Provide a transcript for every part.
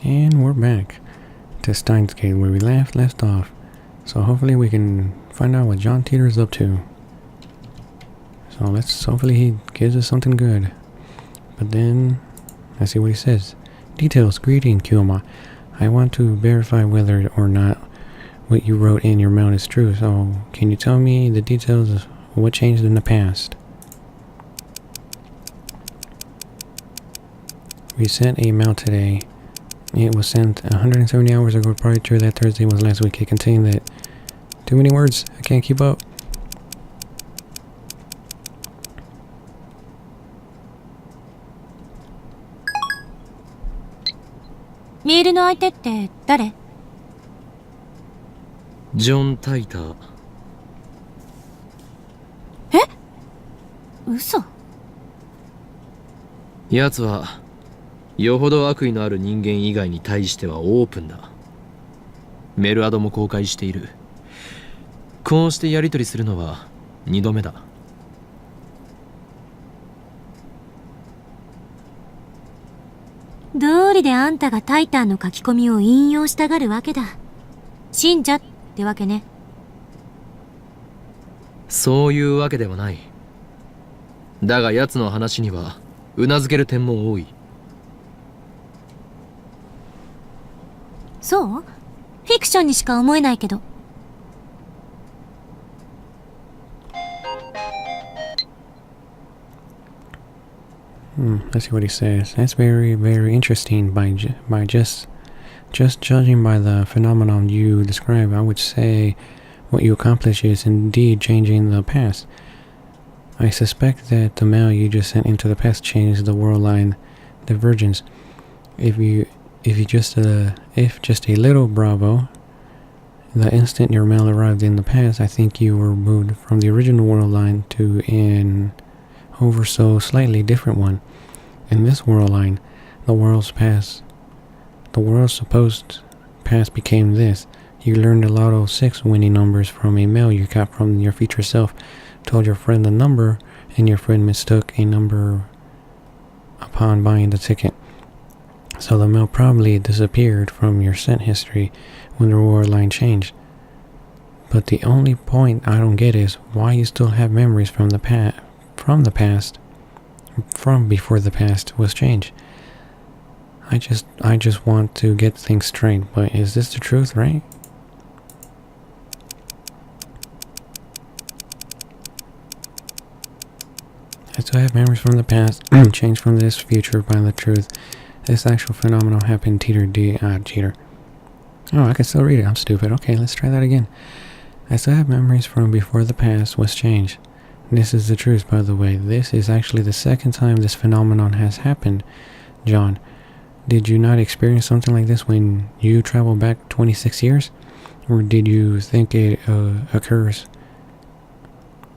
And we're back to Steins Gate where we left off. So hopefully we can find out what John Titor is up to. So hopefully he gives us something good. But then, let's see what he says. Details, greeting Kyoma. I want to verify whether or not what you wrote in your mail is true. So can you tell me the details of what changed in the past? We sent a mail today. It was sent 170 hours ago. Probably true that Thursday was last week. It contained that. Too many words. I can't keep up. Mail の相手って誰？ジョン・タイター。え？嘘。奴はよほど悪意のある人間以外に対してはオープンだ。メルアドも公開している。こうしてやり取りするのは2度目だ。道理であんたがタイタンの書き込みを引用したがるわけだ。信者ってわけね。そういうわけではない。だが奴の話にはうなずける点も多い。そう？フィクションにしか思えないけど。Let's see what he says. That's very, very interesting. By just judging by the phenomenon you describe, I would say what you accomplish is indeed changing the past. I suspect that the mail you just sent into the past changed the world line divergence. If just a little bravo, the instant your mail arrived in the past, I think you were moved from the original world line to an over so slightly different one. In this world line, the world's supposed past became this. You learned the Lotto 6 winning numbers from a mail you got from your future self, told your friend the number, and your friend mistook a number upon buying the ticket. So the mail probably disappeared from your sent history when the world line changed. But the only point I don't get is why you still have memories from before the past was changed. I just want to get things straight, but is this the truth, right? I still have memories from the past, changed from this future by the truth. This actual phenomenon happened, cheater. Oh, I can still read it, I'm stupid. Okay, let's try that again. I still have memories from before the past was changed. This is the truth, by the way. This is actually the second time this phenomenon has happened. John, did you not experience something like this when you traveled back 26 years? Or did you think it occurs?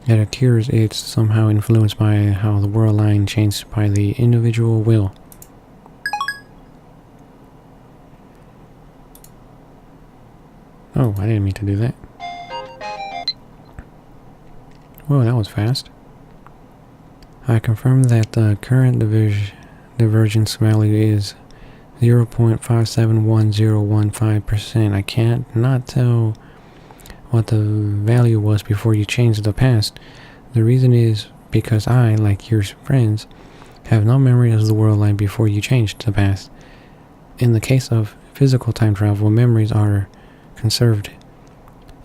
It appears it's somehow influenced by how the world line changed by the individual will. Oh, I didn't mean to do that. Whoa, that was fast. I confirm that the current divergence value is 0.571015%. I can't not tell what the value was before you changed the past. The reason is because I, like your friends, have no memory of the world line before you changed the past. In the case of physical time travel, memories are conserved,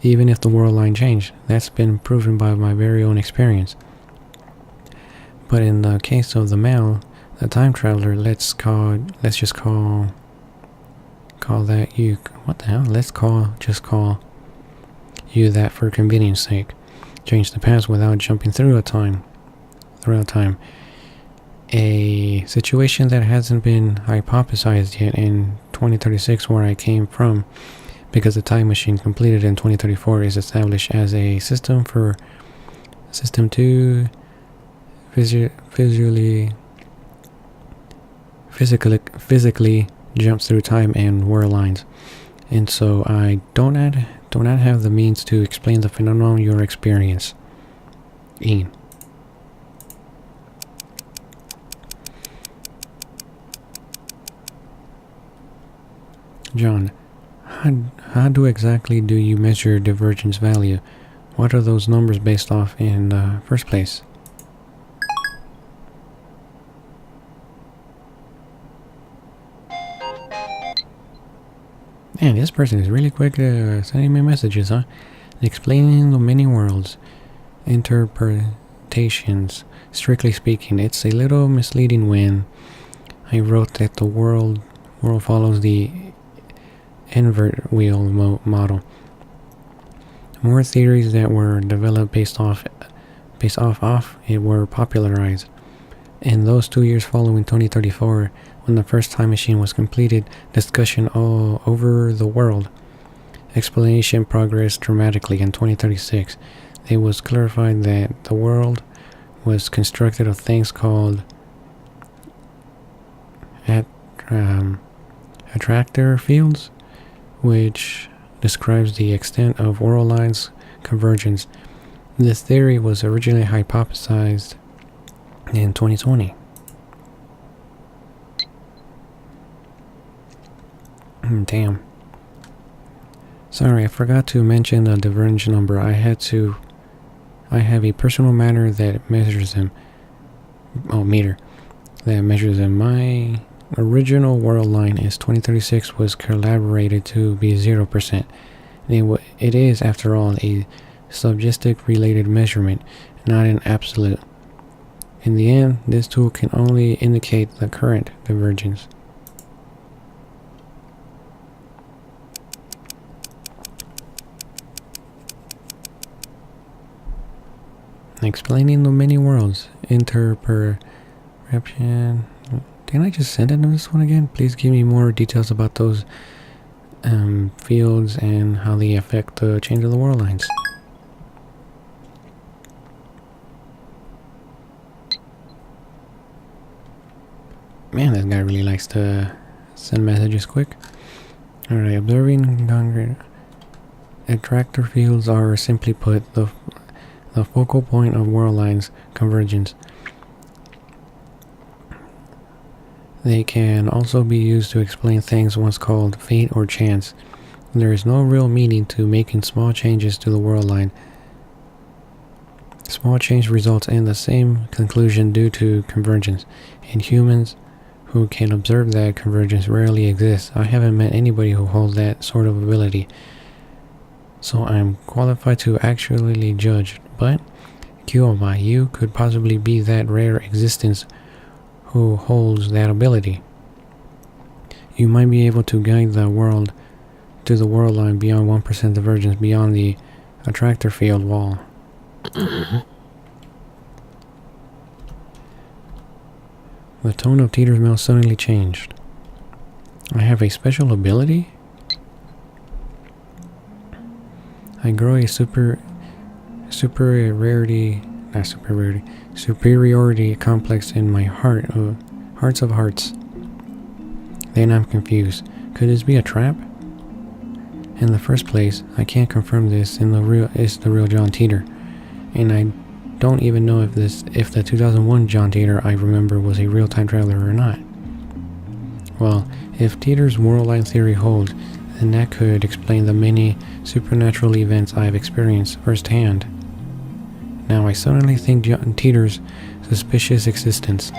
even if the world line changed. That's been proven by my very own experience. But in the case of the mail, the time traveler, let's just call that you. What the hell? Just call you that for convenience sake. Change the past without jumping throughout time. A situation that hasn't been hypothesized yet in 2036, where I came from, because the time machine completed in 2034 is established as a system to physically jump through time and world lines. And so I do not have the means to explain the phenomenon you're experiencing. John, how do exactly do you measure divergence value? What are those numbers based off in the first place? Man, this person is really quick sending me messages, huh? Explaining the many worlds, interpretations. Strictly speaking, it's a little misleading when I wrote that the world follows the invert wheel model. More theories that were developed based off it were popularized. In those 2 years following 2034, when the first time machine was completed, discussion all over the world. Explanation progressed dramatically in 2036. It was clarified that the world was constructed of things called attractor fields, which describes the extent of world lines convergence. This theory was originally hypothesized in 2020. Damn. Sorry, I forgot to mention the divergence number. I have a personal matter that measures them. Meter. That measures them. My original world line is 2036 was collaborated to be 0%. It is, after all, a subjective related measurement, not an absolute. In the end, this tool can only indicate the current divergence. Explaining the many worlds, interpretation. Didn't I just send it to this one again? Please give me more details about those fields and how they affect the change of the world lines. Man, this guy really likes to send messages quick. Alright, observing concrete attractor fields are, simply put, the focal point of world lines convergence. They can also be used to explain things once called fate or chance. There is no real meaning to making small changes to the world line. Small change results in the same conclusion due to convergence, and humans who can observe that convergence rarely exists. I haven't met anybody who holds that sort of ability, so I'm qualified to actually judge. But Chiyomaru, you could possibly be that rare existence who holds that ability. You might be able to guide the world to the world line beyond 1% divergence beyond the attractor field wall. The tone of Titor's mouth suddenly changed. I have a special ability? I grow a superiority complex in my hearts of hearts. Then I'm confused. Could this be a trap? In the first place, I can't confirm this is the real John Titor, and I don't even know if the 2001 John Titor I remember was a real time traveler or not. Well, if Titor's world line theory holds, then that could explain the many supernatural events I've experienced firsthand. Now I suddenly think John Titor's suspicious existence.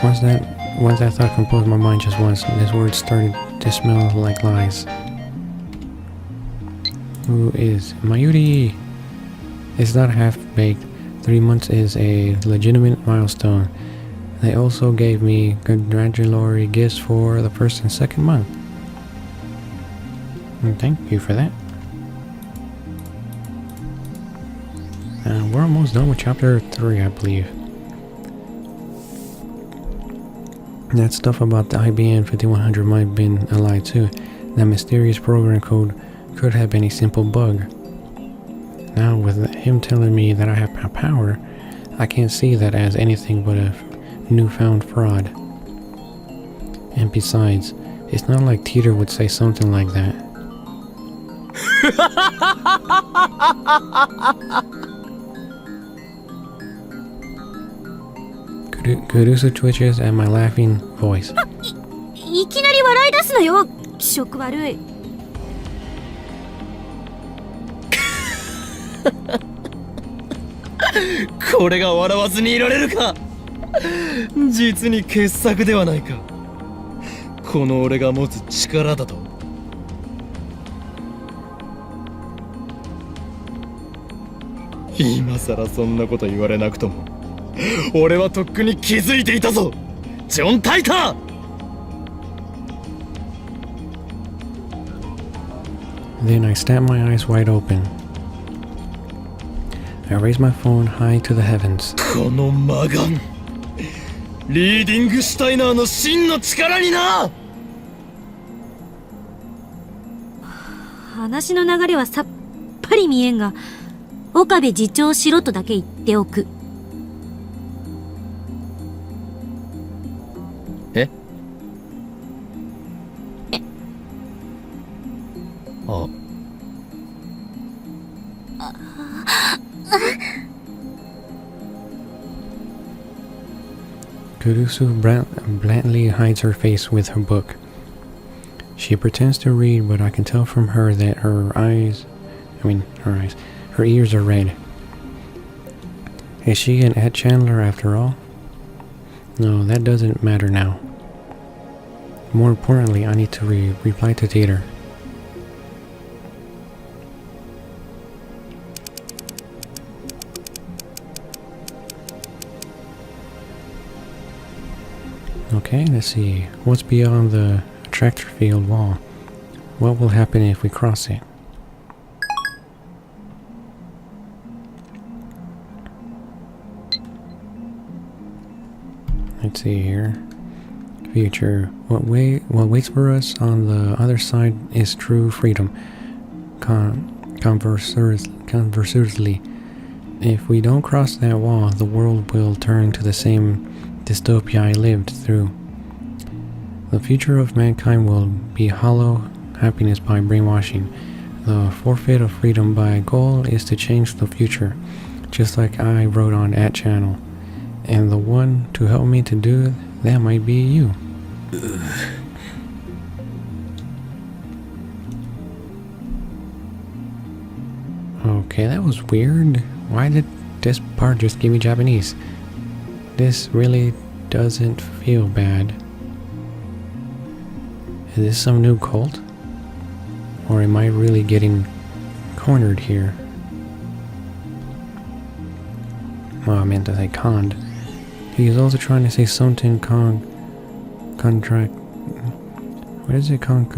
Once that thought composed my mind just once, his words started to smell like lies. Who is Mayuri? It's not half-baked. 3 months is a legitimate milestone. They also gave me congratulatory gifts for the first and second month. And thank you for that. We're almost done with chapter 3, I believe. That stuff about the IBM 5100 might have been a lie too. That mysterious program code could have been a simple bug. Now with him telling me that I have power, I can't see that as anything but a newfound fraud. And besides, it's not like Titor would say something like that. Kurusu twitches at my laughing voice. いきなり笑い出すのよ、気色悪い。これが笑わずにいられるか。実に傑作ではないか。この俺が持つ力だと。今さらそんなこと言われなくとも俺はとっくに気づいていたぞ、ジョン・タイター。 Then I snapped my eyes wide open. I raised my phone high to the heavens. この魔眼、リーディングシュタイナーの真の力にな。話の流れはさっぱり見えんが、岡部次長しろとだけ言っておく。え？あ。Kurusu blandly hides her face with her book. She pretends to read, but I can tell from her that her ears are red. Is she an Ed Chandler after all? No, that doesn't matter now. More importantly, I need to reply to Titor. Okay, let's see. What's beyond the attractor field wall? What will happen if we cross it? Let's see here. Future. What waits for us on the other side is true freedom. Conversely, if we don't cross that wall, the world will turn to the same dystopia I lived through. The future of mankind will be hollow happiness by brainwashing. The forfeit of freedom by goal is to change the future, just like I wrote on at channel. And the one to help me to do that might be you. Okay, that was weird. Why did this part just give me Japanese? This really doesn't feel bad. Is this some new cult? Or am I really getting cornered here? Well, I meant to say conned. He is also trying to say something contract. What is it? What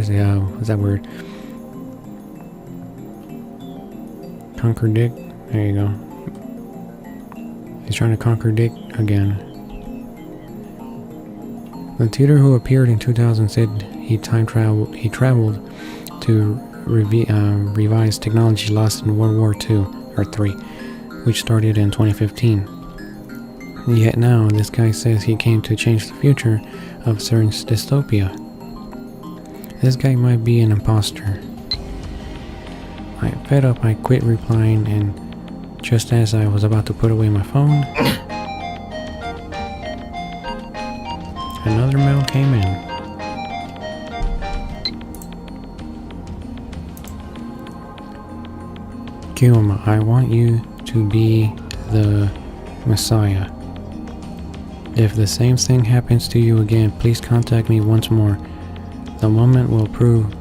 is it? What's that word? Conquer Dick? There you go. He's trying to conquer Dick again. The Titor who appeared in 2000 said he traveled to revise technology lost in World War II or 3, which started in 2015. Yet now this guy says he came to change the future of certain dystopia. This guy might be an imposter. I'm fed up. I quit replying, and just as I was about to put away my phone, another mail came in. Kiyoma, I want you to be the Messiah. If the same thing happens to you again, please contact me once more. The moment will prove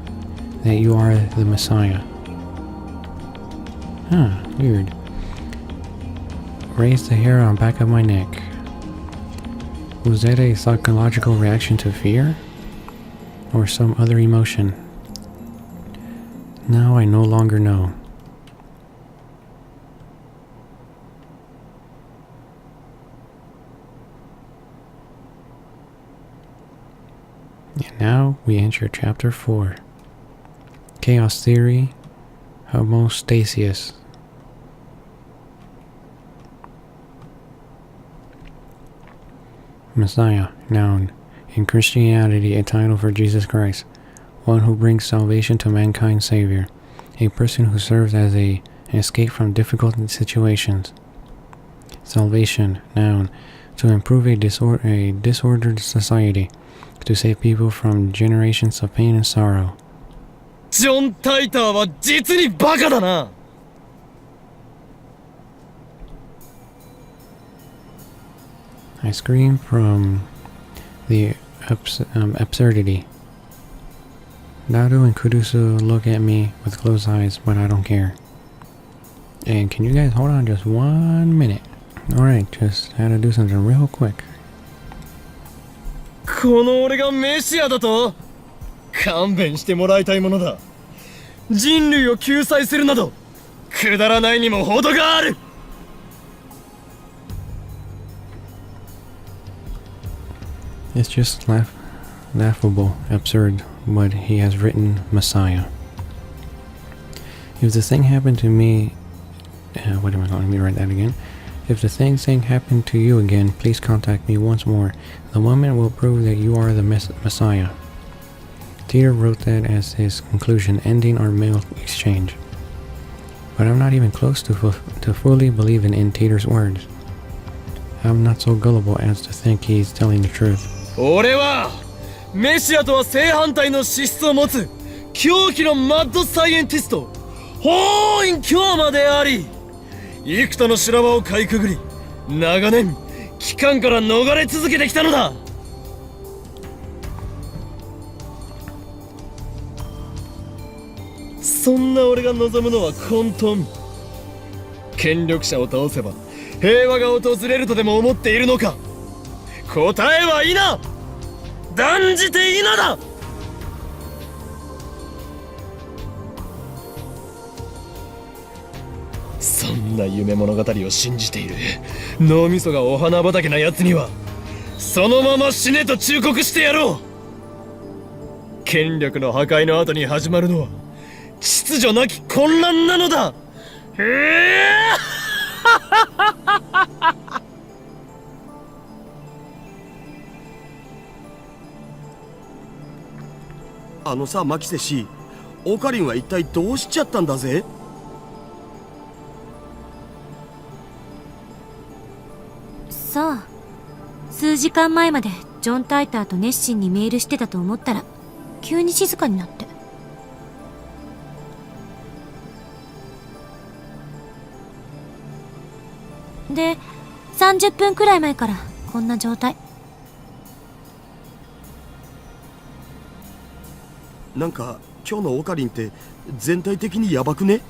that you are the Messiah. Huh, weird. Raise the hair on back of my neck. Was that a psychological reaction to fear? Or some other emotion? Now I no longer know. And now we enter chapter 4. Chaos Theory, Homostasis. Messiah, noun. In Christianity, a title for Jesus Christ, one who brings salvation to mankind's Savior, a person who serves as an escape from difficult situations. Salvation, noun. to improve a disordered society, to save people from generations of pain and sorrow. ジョン・タイターは実にバカだな。I scream from the absurdity. Naru and Kurusu look at me with closed eyes, but I don't care. And can you guys hold on just 1 minute? Alright, just had to do something real quick. この俺がメシアだと？勘弁してもらいたいものだ。人類を救済するなどくだらないにも程がある。It's just laughable, absurd, but he has written Messiah. If the thing happened to me... what am I calling? Let me write that again. If the thing happened to you again, please contact me once more. The moment will prove that you are the Messiah. Titor wrote that as his conclusion, ending our mail exchange. But I'm not even close to fully believing in Titor's words. I'm not so gullible as to think he's telling the truth. 俺はメシアとは正反対の資質を持つ狂気のマッドサイエンティスト法院京馬であり、幾多の修羅場をかいくぐり長年機関から逃れ続けてきたのだ。そんな俺が望むのは混沌。権力者を倒せば平和が訪れるとでも思っているのか。答えは否、断じて否だ。そんな夢物語を信じている脳みそがお花畑な奴にはそのまま死ねと忠告してやろう。権力の破壊の後に始まるのは秩序なき混乱なのだ。あのさ、牧瀬氏、オカリンは一体どうしちゃったんだぜ。さあ、数時間前までジョン・タイターと熱心にメールしてたと思ったら急に静かになって。で、30分くらい前からこんな状態。なんか今日のオカリンって全体的にヤバくね？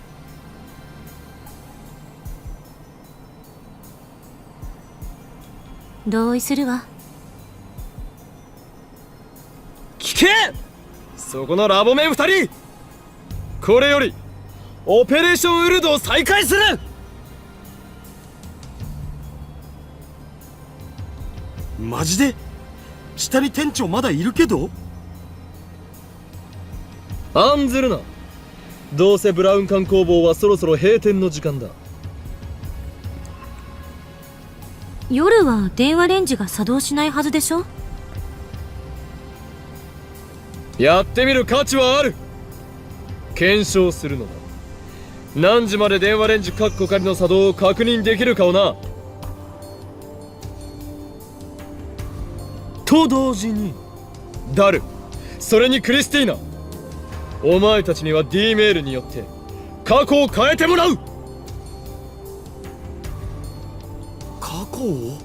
同意するわ。聞け！そこのラボメン2人！これよりオペレーションウルドを再開する！マジで？下に店長まだいるけど？案ずるな。どうせブラウン管工房はそろそろ閉店の時間だ。夜は電話レンジが作動しないはずでしょ？やってみる価値はある。検証するのだ。何時まで電話レンジカッコ仮の作動を確認できるかをな。と同時にダル、それにクリスティーナ、お前たちには D メールによって過去を変えてもらう。過去を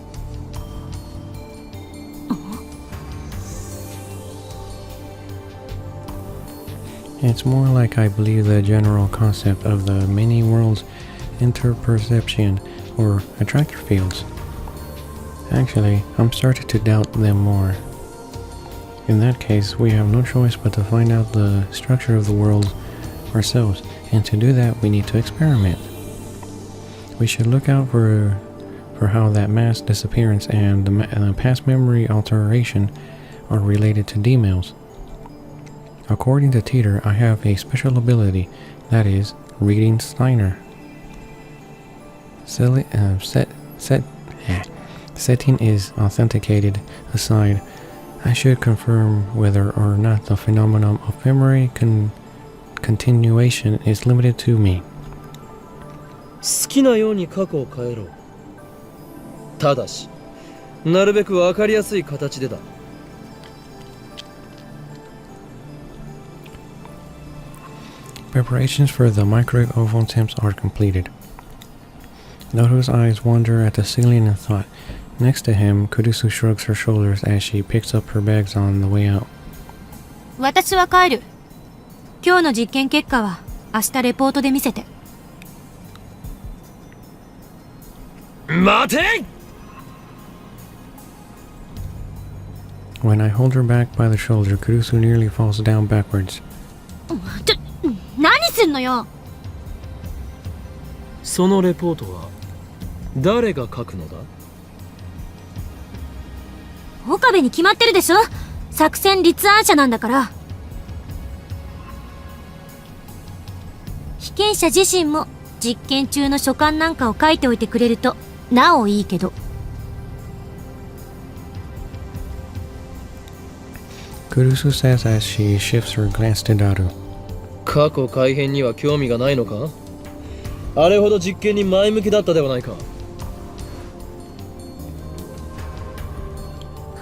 It's more like I believe the general concept of the many worlds interperception or attractor fields. Actually, I'm starting to doubt them more. In that case, we have no choice but to find out the structure of the world ourselves, and to do that we need to experiment. We should look out for how that mass disappearance and the past memory alteration are related to D-mails. According to Titor, I have a special ability, that is, reading Steiner. Setting is authenticated aside, I should confirm whether or not the phenomenon of memory continuation is limited to me. 好きなように過去を変えろ。ただしなるべく分かりやすい形でだ。Preparations for the microwave oven attempts are completed. Naruto's eyes wander at the ceiling in thought. Next to him, Kurisu shrugs her shoulders as she picks up her bags on the way out. 私は帰る。今日の実験結果は明日レポートで見せて。待て！ When I hold her back by the shoulder, Kurisu nearly falls down backwards. 何すんのよ。そのレポートは誰が書くのだ？岡部に決まってるでしょ。作戦立案者なんだから。被験者自身も実験中の所感なんかを書いておいてくれるとなおいいけど。Kurisu says as she shifts her glance to Daru. 過去改変には興味がないのか？あれほど実験に前向きだったではないか。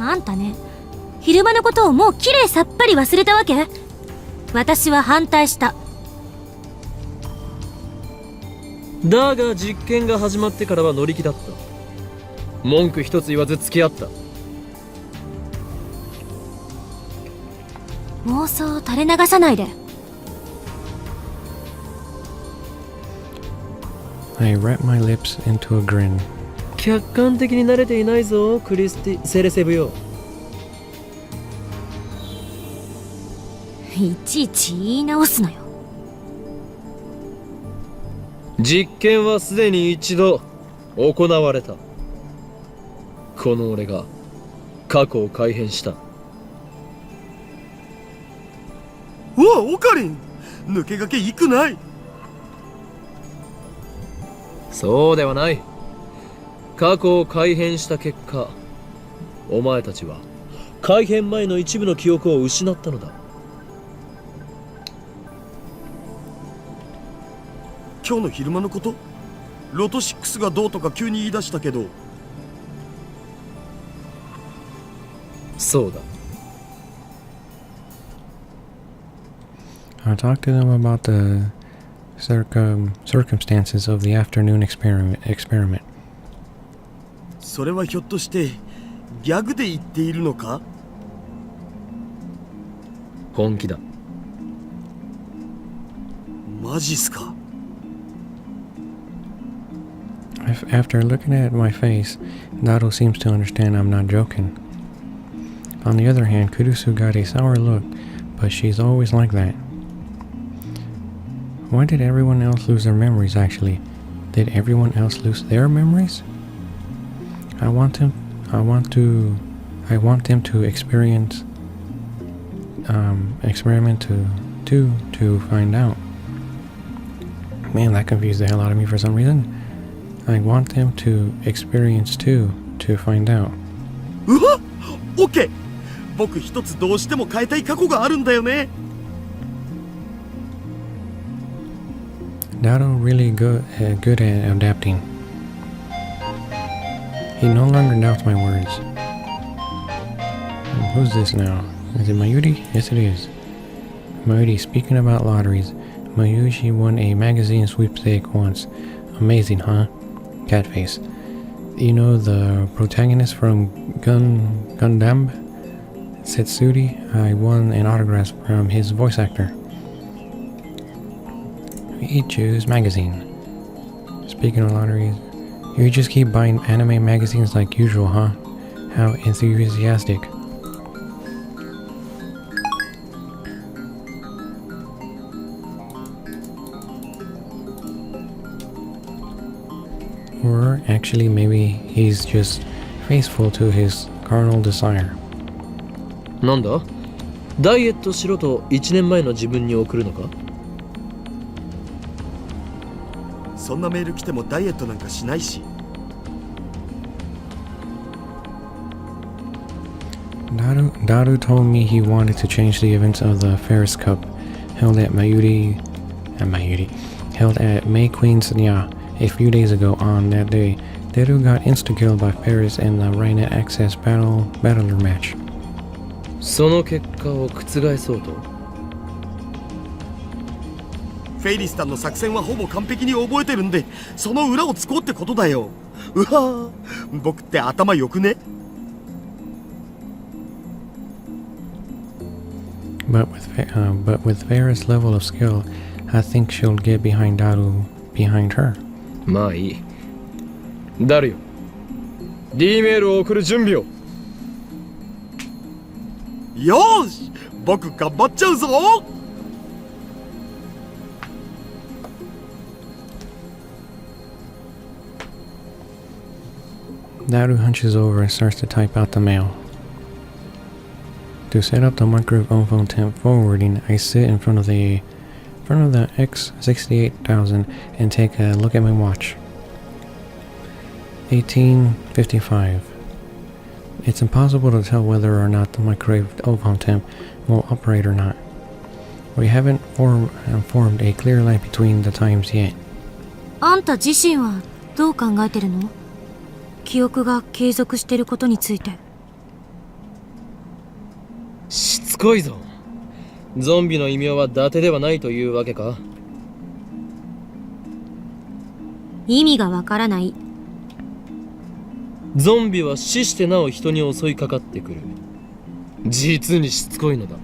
あんたね、昼間のことをもうきれいさっぱり忘れたわけ？私は反対した。だが実験が始まってからは乗り気だった。文句一つ言わず付き合った。妄想を垂れ流さないで。I wrap my lips into a grin. 客観的に慣れていないぞ、クリスティ・セレセブよ。いちいち言い直すのよ。実験はすでに一度行われた。この俺が過去を改変した。うわ、オカリン、抜け駆け行くない。そうではない。過去を改変した結果、お前たちは改変前の一部の記憶を失ったのだ。今日の昼間のこと？ロト6がどうとか急に言い出したけど。そうだ。I'll talk to them about the circumstances of the afternoon experiment. それはひょっとしてギャグで言っているのか？本気だ。マジっすか？ After looking at my face, Daru seems to understand I'm not joking. On the other hand, Kurisu got a sour look, but she's always like that. Why did everyone else lose their memories actually? Did everyone else lose their memories? I want them to experience experiment to find out. Man, that confused the hell out of me for some reason. I want them to experience too to find out. うわ、オッケー。僕一つどうしても変えたい過去があるんだよね。Daru really good at adapting. He no longer doubts my words. Who's this now? Is it Mayuri? Yes, it is. Mayuri, speaking about lotteries, Mayushi won a magazine sweepstake once. Amazing, huh? Catface. You know the protagonist from Gundam? Setsuri? I won an autograph from his voice actor. We choose magazine. Speaking of lotteries, you just keep buying anime magazines like usual, huh? How enthusiastic. Or actually maybe he's just faithful to his carnal desire. なんだ？ダイエットしろと1年前の自分に送るのか？そんなメール来てもダイエットなんかしないし。Daru told me he wanted to change the events of the Ferris Cup held at held at May Queen's Nya a few days ago. On that day, Deru got insta-killed by Ferris in the Rainet Access battler match. その結果を覆そうと。フェイリスタンの作戦はほぼ完璧に覚えてるんで、その裏を突こうってことだよ。うわぁ、僕って頭良くね？ But with Ferris' level of skill, I think she'll get behind Daru behind her. まあいい。ダルよ、D メールを送る準備を。よーし、僕頑張っちゃうぞ。Daru hunches over and starts to type out the mail. To set up the microphone temp forwarding, I sit in front of the X68000 and take a look at my watch. 18:55. It's impossible to tell whether or not the microphone temp will operate or not. We haven't formed a clear line between the times yet. あんた自身はどう考えてるの？記憶が継続してることについて。しつこいぞ。ゾンビの異名は伊達ではないというわけか？意味がわからない。ゾンビは死してなお人に襲いかかってくる。実にしつこいのだ。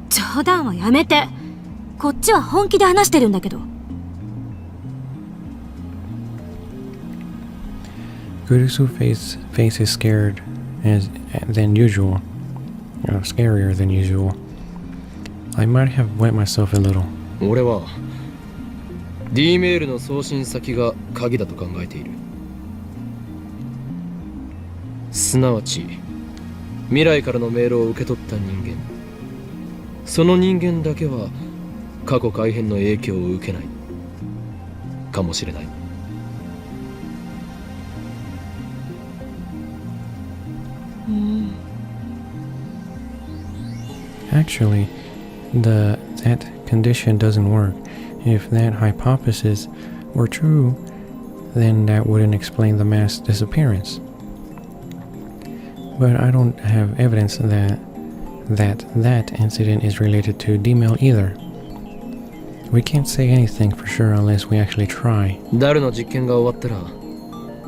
冗談はやめて。こっちは本気で話してるんだけど。Kurusu's face is scared than usual. Scarier than usual. I might have wet myself a little. 俺は D メールの送信先が鍵だと考えている。すなわち未来からのメールを受け取った人間、その人間だけは過去改変の影響を受けないかもしれない。Actually, that condition doesn't work. If that hypothesis were true, then that wouldn't explain the mass disappearance. But I don't have evidence that incident is related to D-mail either. We can't say anything for sure unless we actually try. ダルの実験が終わったら、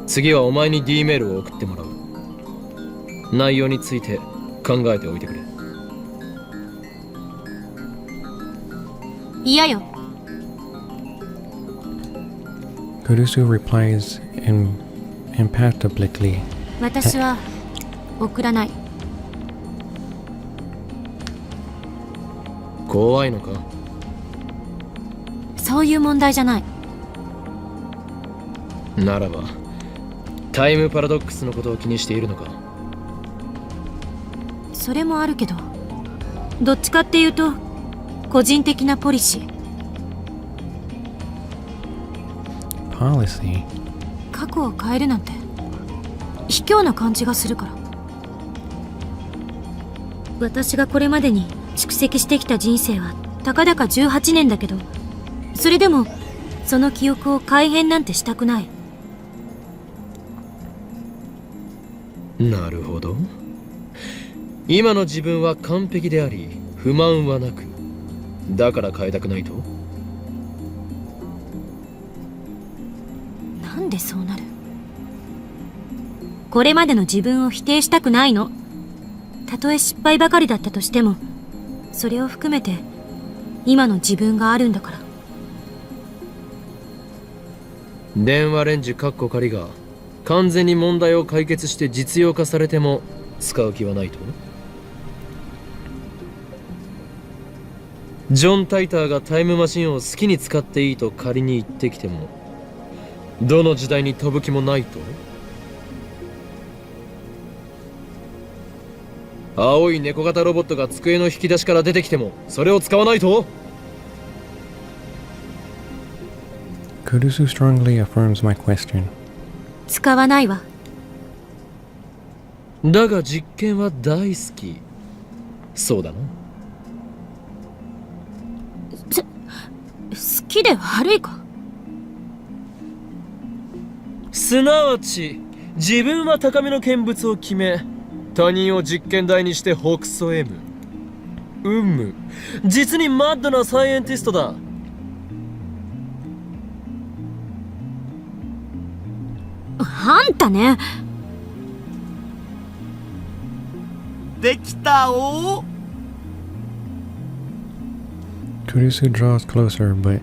次はお前に D メールを送ってもらう。内容について考えておいてくれ。嫌よ。Kurusu replies impassibly. 私は送らない。怖いのか？そういう問題じゃない。ならばタイムパラドックスのことを気にしているのか？それもあるけど、どっちかっていうと個人的なポリシー。Policy? 過去を変えるなんて卑怯な感じがするから。私がこれまでに蓄積してきた人生はたかだか18年だけど、それでもその記憶を改変なんてしたくない。なるほど。今の自分は完璧であり不満はなく、だから変えたくないと？なんでそうなる？これまでの自分を否定したくないの。たとえ失敗ばかりだったとしても、それを含めて今の自分があるんだから。電話レンジカッコ仮が完全に問題を解決して実用化されても使う気はないと？ジョン・タイターがタイムマシンを好きに使っていいと仮に言ってきても、どの時代に飛ぶ気もないと？青い猫型ロボットが机の引き出しから出てきてもそれを使わないと？ Kurusu strongly affirms my question. 使わないわ。だが実験は大好き。そうだな。好きで悪いか？すなわち自分は高めの見物を決め、他人を実験台にして北総 M。 実にマッドなサイエンティストだ。あんたね。できたお。 Kurusu draws closer, but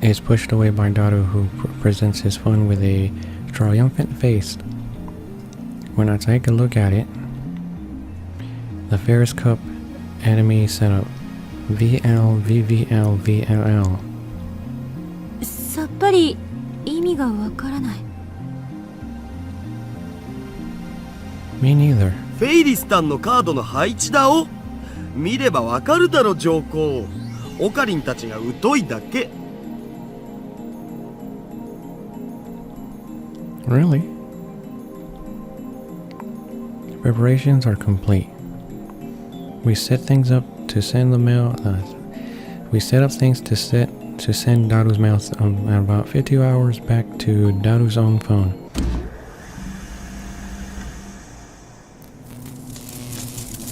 is pushed away by Daru, who presents his phone with a triumphant face. When I take a look at it, the Ferris Cup enemy setup VLVVLVLL. さっぱり意味がわからない。Me neither. フェイリスタンのカードの配置だお。見ればわかるだろ上皇。オカリンたちが疎いだけ。 Really? Preparations are complete. We set things up to send the mail. We set up things to send Daru's mail at about 50 hours back to Daru's own phone.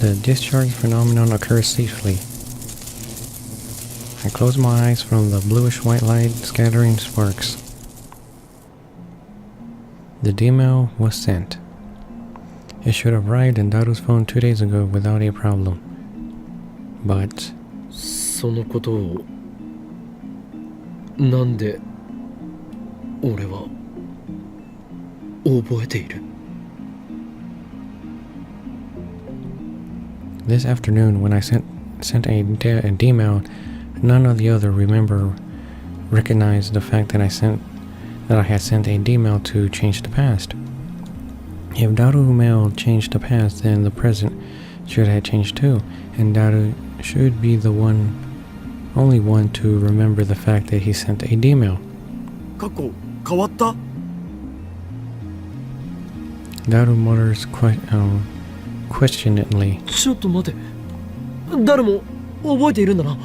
The discharge phenomenon occurs safely. I close my eyes from the bluish-white light scattering sparks. The D-mail was sent. It should have arrived in Daru's phone 2 days ago without a problem. But そのことをなんで俺は覚えている。 this afternoon, when I sent a D-mail, none of the other recognized the fact that I had sent a D-mail to change the past. If Daru mail changed the past, then the present should have changed too, and Daru should be the only one to remember the fact that he sent a D-mail. 過去変わった？ Daru mutters questioningly. ちょっと待て、誰も覚えているんだな。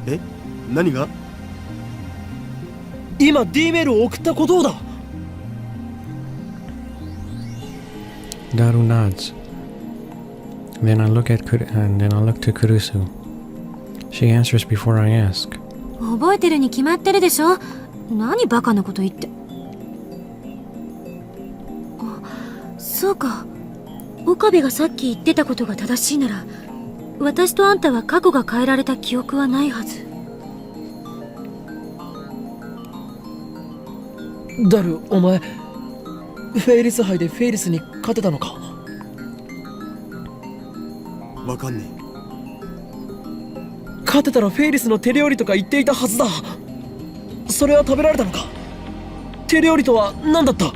え？何が？今 D メールを送ったことをだ。 Daru nods. Then I look to Kurusu. She answers before I ask. 覚えてるに決まってるでしょ。何バカなこと言って。あ、そうか。岡部がさっき言ってたことが正しいなら、私とあんたは過去が変えられた記憶はないはず。ダル、お前フェイリス杯でフェイリスに勝てたのか？わかんね勝てたらフェイリスの手料理とか言っていたはずだ。それは食べられたのか？手料理とは何だった？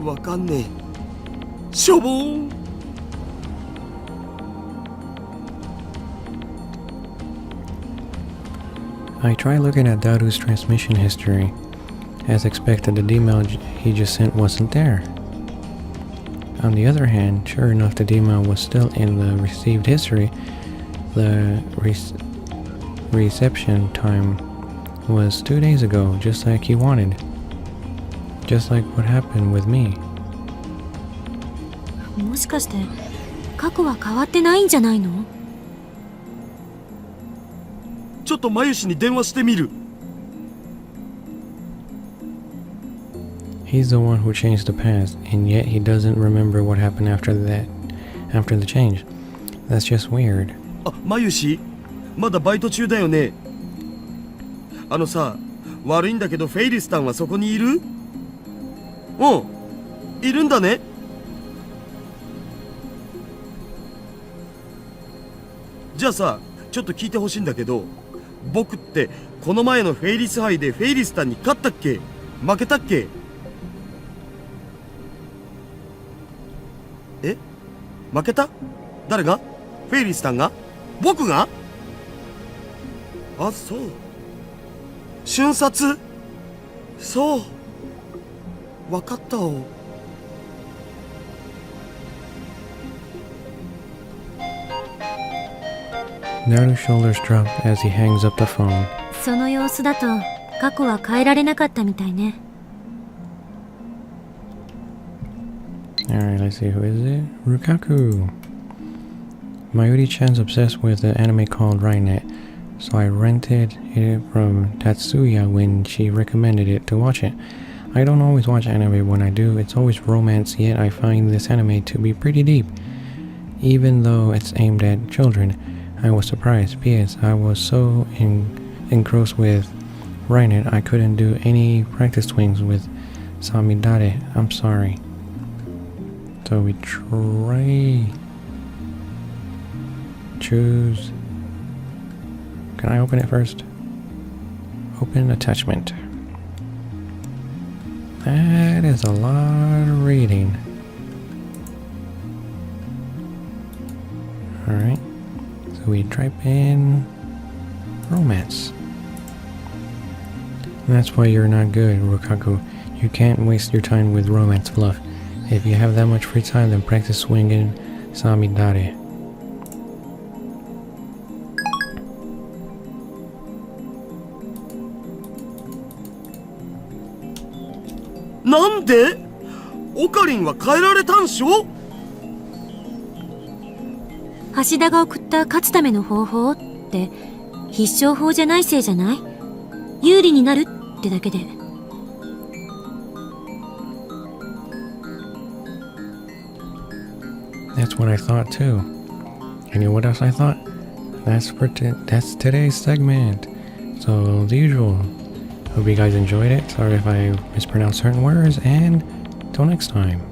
え。わかんねえ。しょぼーん。 I try looking at Daru's transmission history. As expected, the D-mail he just sent wasn't there. On the other hand, sure enough, the D-mail was still in the received history. The reception time was 2 days ago, just like he wanted. Just like what happened with me. もしかして過去は変わってないんじゃないの？ちょっとマユシに電話してみる。 He's the one who changed the past, and yet he doesn't remember what happened after the change. That's just weird. あ、マユシ、まだバイト中だよね。あのさ、悪いんだけどフェイリスタンはそこにいる？うん、いるんだね。じゃあさ、ちょっと聞いてほしいんだけど、僕ってこの前のフェイリス杯でフェイリスタンに勝ったっけ？負けたっけ？え？負けた？誰が？フェイリスタンが？僕が？あ、そう。瞬殺？そう。わかったお。Naru's shoulders drop as he hangs up the phone. その様子だと過去は変えられなかったみたいね。 Alright, let's see, who is it? Rukaku! Mayuri-chan's obsessed with the anime called Rainet, so I rented it from Tatsuya when she recommended it to watch it. I don't always watch anime. When I do, it's always romance, yet I find this anime to be pretty deep. Even though it's aimed at children, I was surprised. P.S. I was so engrossed with Rainet, I couldn't do any practice swings with Samidare. I'm sorry. So we choose. Can I open it first? Open attachment. That is a lot of reading. Alright. So we type in romance. And that's why you're not good, Rukaku. You can't waste your time with romance fluff. If you have that much free time, then practice swinging Samidare. Nande? オカリンは変えられたんしょ？橋田が送った勝つための方法って必勝法じゃないせいじゃない？有利になるってだけで。That's what I thought too. And you know what else I thought? That's today's segment. So the usual. Hope you guys enjoyed it. Sorry if I mispronounced certain words, and till next time.